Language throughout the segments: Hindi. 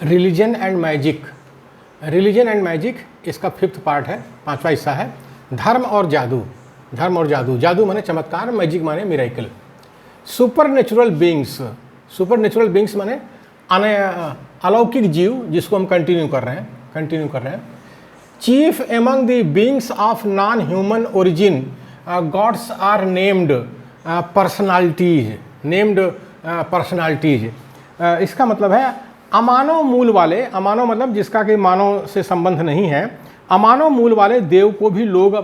Religion and magic. Religion and magic इसका 5th पार्ट है, 5वां हिस्सा है। धर्म और जादू। धर्म और जादू। जादू माने चमत्कार, मैजिक माने miracle. Super natural beings. Super natural beings माने अलौकिक जीव, जिसको हम कंटिन्यू कर रहे हैं। Chief among the beings of non human origin gods are named personalities. इसका मतलब है अमानव मूल वाले, अमानव मतलब जिसका कि मानव से संबंध नहीं है, अमानव मूल वाले देव को भी लोग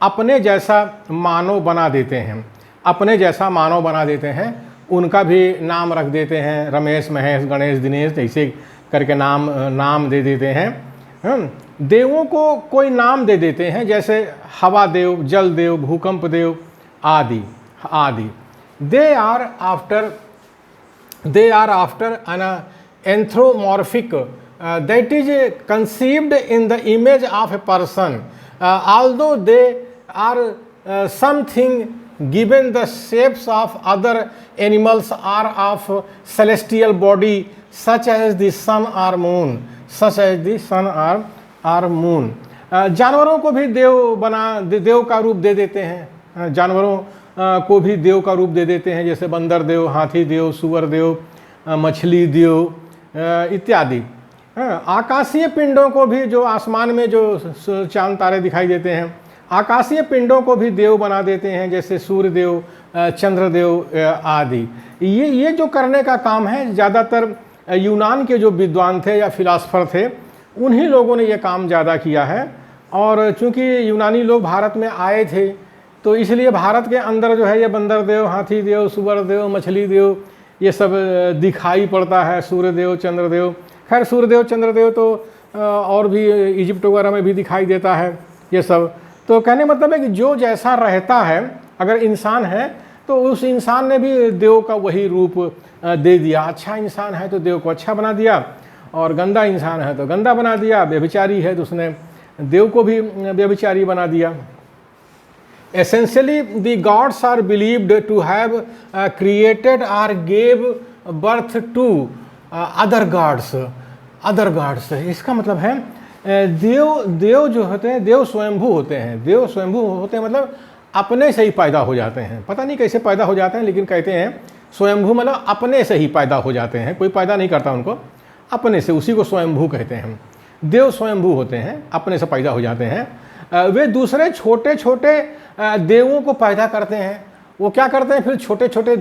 अपने जैसा मानव बना देते हैं, अपने जैसा मानव बना देते हैं। उनका भी नाम रख देते हैं, रमेश, महेश, गणेश, दिनेश, ऐसे करके नाम दे देते हैं। देवों को कोई नाम दे देते हैं, जैसे हवा देव, जल देव, भूकंप देव आदि आदि। They are after an anthropomorphic that is conceived in the image of a person, although they are something given the shapes of other animals or of celestial body such as the sun or moon, जानवरों को भी देव का रूप दे देते हैं। जानवरों को भी देव का रूप दे देते हैं, जैसे बंदर देव, हाथी देव, सुअर देव, मछली देव इत्यादि। आकाशीय पिंडों को भी, जो आसमान में जो चांद तारे दिखाई देते हैं, आकाशीय पिंडों को भी देव बना देते हैं, जैसे सूर्य देव, चंद्रदेव आदि। ये जो करने का काम है, ज़्यादातर यूनान के जो विद्वान थे या फिलासफर थे, उन्हीं लोगों ने ये काम ज़्यादा किया है। और चूँकि यूनानी लोग भारत में आए थे, तो इसलिए भारत के अंदर जो है ये बंदर देव, हाथी देव, सुअर देव, मछली देव, ये सब दिखाई पड़ता है। सूर्यदेव, चंद्रदेव, खैर सूर्यदेव चंद्रदेव तो और भी इजिप्ट वगैरह में भी दिखाई देता है ये सब। तो कहने मतलब है कि जो जैसा रहता है, अगर इंसान है तो उस इंसान ने भी देव का वही रूप दे दिया। अच्छा इंसान है तो देव को अच्छा बना दिया, और गंदा इंसान है तो गंदा बना दिया। व्यभिचारी है तो उसने देव को भी व्यभिचारी बना दिया। Essentially, the gods are believed to have created or gave birth to other gods। इसका मतलब है देव जो होते हैं, देव स्वयंभू होते हैं। देव स्वयंभू होते हैं मतलब अपने से ही पैदा हो जाते हैं। पता नहीं कैसे पैदा हो जाते हैं, लेकिन कहते हैं स्वयंभू मतलब अपने से ही पैदा हो जाते हैं, कोई पैदा नहीं करता उनको, अपने से, उसी को स्वयंभू कहते हैं। देव स्वयंभू होते हैं, अपने से पैदा हो जाते हैं। वे दूसरे छोटे छोटे देवों को पैदा करते हैं। वो क्या करते हैं, फिर छोटे छोटे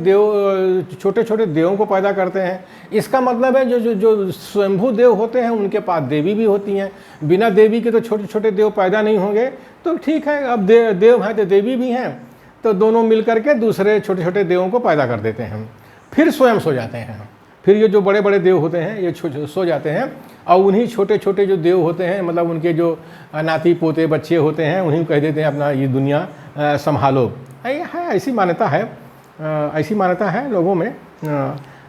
देवों को पैदा करते हैं। इसका मतलब है जो स्वयंभू देव होते हैं, उनके पास देवी भी होती हैं। बिना देवी के तो छोटे छोटे देव पैदा नहीं होंगे। तो ठीक है, अब देव हैं तो देवी भी हैं, तो दोनों मिलकर के दूसरे छोटे छोटे देवों को पैदा कर देते हैं, फिर स्वयं सो जाते हैं। फिर ये जो बड़े बड़े देव होते हैं ये सो जाते हैं, और उन्हीं छोटे छोटे जो देव होते हैं, मतलब उनके जो नाती पोते बच्चे होते हैं, उन्हीं कह देते हैं अपना ये दुनिया संभालो। ऐसी मान्यता है लोगों में।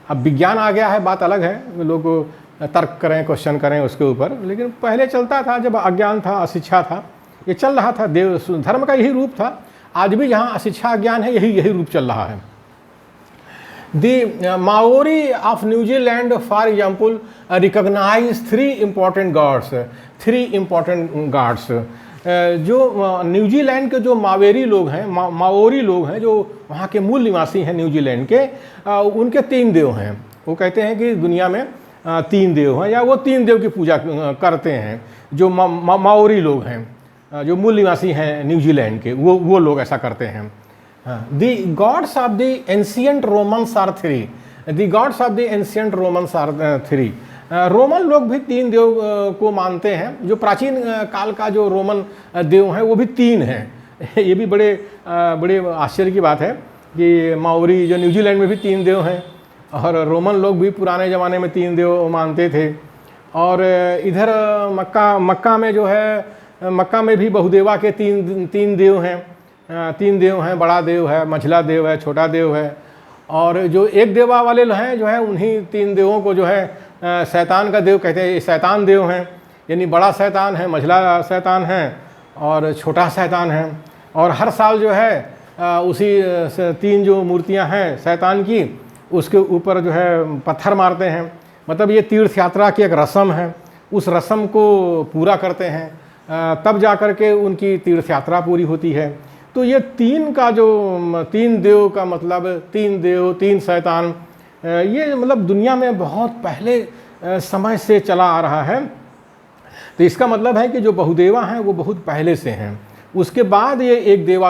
अब विज्ञान आ गया है, बात अलग है, लोग तर्क करें, क्वेश्चन करें उसके ऊपर, लेकिन पहले चलता था जब अज्ञान था, अशिक्षा था, ये चल रहा था। देव धर्म का यही रूप था। आज भी जहाँ अशिक्षा अज्ञान है, यही रूप चल रहा है। The Maori of New Zealand, for example, recognize three important gods। जो न्यूजीलैंड के जो मावेरी लोग हैं, माओरी लोग हैं, जो वहाँ के मूल निवासी हैं न्यूजीलैंड के, उनके 3 देव हैं। वो कहते हैं कि दुनिया में 3 देव हैं, या वो 3 देव की पूजा करते हैं। जो माओरी लोग हैं, जो मूल निवासी हैं न्यूजीलैंड के, वो लोग ऐसा करते हैं। The gods of the ancient Romans are 3। The gods of the ancient Romans are 3। Roman लोग भी 3 देव को मानते हैं। जो प्राचीन काल का जो रोमन देव हैं वो भी 3 हैं। ये भी बड़े आश्चर्य की बात है कि माओरी जो न्यूजीलैंड में भी 3 देव हैं, और रोमन लोग भी पुराने ज़माने में 3 देव मानते थे। और इधर मक्का में जो है, मक्का में भी बहुदेवा के 3 देव हैं। 3 देव हैं, बड़ा देव है, मझला देव है, छोटा देव है। और जो एक देवा वाले हैं जो है, उन्हीं 3 देवों को जो है शैतान का देव कहते हैं। ये शैतान देव हैं, यानी बड़ा शैतान है, मझला शैतान है और छोटा शैतान है। और हर साल जो है उसी 3 जो मूर्तियां हैं शैतान की, उसके ऊपर जो है पत्थर मारते हैं। मतलब ये तीर्थ यात्रा की एक रस्म है, उस रस्म को पूरा करते हैं तब जा कर के उनकी तीर्थ यात्रा पूरी होती है। तो ये तीन का जो तीन देव का मतलब तीन देव तीन शैतान, ये मतलब दुनिया में बहुत पहले समय से चला आ रहा है। तो इसका मतलब है कि जो बहुदेवा हैं वो बहुत पहले से हैं, उसके बाद ये एक देवा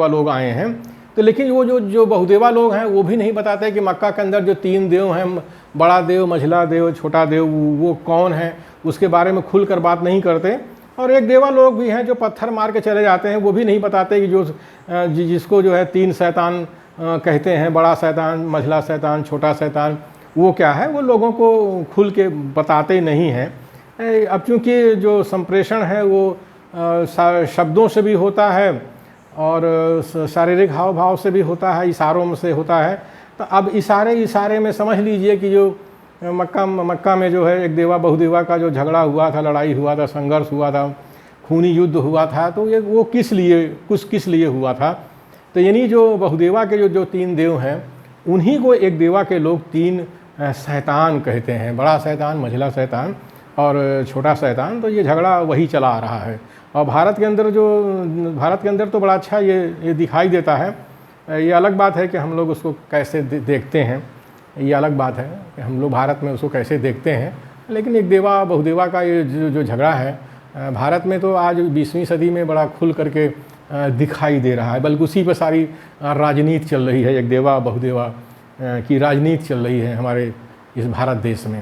लोग आए हैं। तो लेकिन वो जो बहुदेवा लोग हैं वो भी नहीं बताते कि मक्का के अंदर जो तीन देव हैं, बड़ा देव, मझला देव, छोटा देव, वो कौन है, उसके बारे में खुलकर बात नहीं करते। और एक देवा लोग भी हैं जो पत्थर मार के चले जाते हैं, वो भी नहीं बताते कि जिसको जो है तीन शैतान कहते हैं, बड़ा शैतान, मझला शैतान, छोटा शैतान, वो क्या है, वो लोगों को खुल के बताते नहीं हैं। अब चूँकि जो संप्रेषण है वो शब्दों से भी होता है और शारीरिक हाव भाव से भी होता है, इशारों से होता है। तो अब इशारे में समझ लीजिए कि जो मक्का में जो है एक देवा बहुदेवा का जो झगड़ा हुआ था, लड़ाई हुआ था, संघर्ष हुआ था, खूनी युद्ध हुआ था, तो ये वो किस लिए हुआ था। तो यानी जो बहुदेवा के जो तीन देव हैं, उन्हीं को एक देवा के लोग तीन शैतान कहते हैं, बड़ा शैतान, मझला शैतान और छोटा शैतान। तो ये झगड़ा वही चला आ रहा है। और भारत के अंदर तो बड़ा अच्छा ये दिखाई देता है। ये अलग बात है कि हम लोग उसको कैसे देखते हैं, ये अलग बात है कि हम लोग भारत में उसको कैसे देखते हैं। लेकिन एक देवा बहुदेवा का ये जो झगड़ा है भारत में तो आज 20वीं सदी में बड़ा खुल करके दिखाई दे रहा है। बल्कि उसी पर सारी राजनीति चल रही है, एक देवा बहुदेवा की राजनीति चल रही है हमारे इस भारत देश में।